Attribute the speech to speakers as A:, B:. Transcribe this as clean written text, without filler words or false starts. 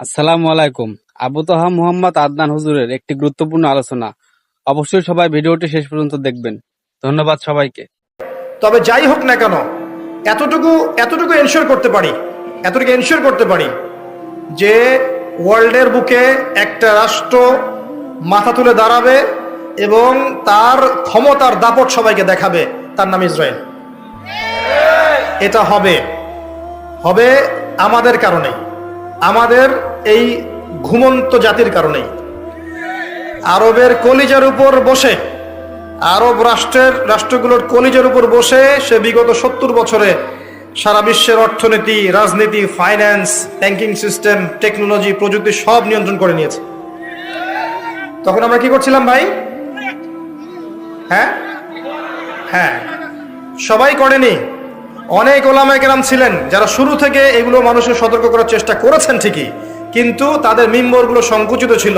A: আসসালামু আলাইকুম। আবু তাহা মুহাম্মদ আদনান হুজুরের একটি গুরুত্বপূর্ণ আলোচনা। অবশ্যই সবাই ভিডিওটি শেষ পর্যন্ত দেখবেন। ধন্যবাদ সবাইকে।
B: তবে যাই হোক না কেন, এতটুকু এতটুকু এনশিওর করতে পারি, যে ওয়ার্ল্ডের বুকে একটা রাষ্ট্র মাথা তুলে দাঁড়াবে এবং তার ক্ষমতার দাপট সবাইকে দেখাবে, তার নাম ইসরায়েল। এটা হবে আমাদের কারণেই, আমাদের এই ঘুমন্ত জাতির কারণেই। আরবের কলিজার উপর বসে, আরব রাষ্ট্রগুলোর কলিজার উপর বসে সে বিগত 70 বছরে সারা বিশ্বের অর্থনীতি, রাজনীতি, ফাইন্যান্স, ব্যাংকিং সিস্টেম, টেকনোলজি, প্রযুক্তি সব নিয়ন্ত্রণ করে নিয়েছে। তখন আমরা কি করছিলাম ভাই? হ্যাঁ, সবাই করেনি। অনেক ওলামায়ে কেরাম ছিলেন যারা শুরু থেকে এগুলো মানুষকে সতর্ক করার চেষ্টা করেছেন ঠিকই, কিন্তু তাদের মিম্বরগুলো সংকুচিত ছিল।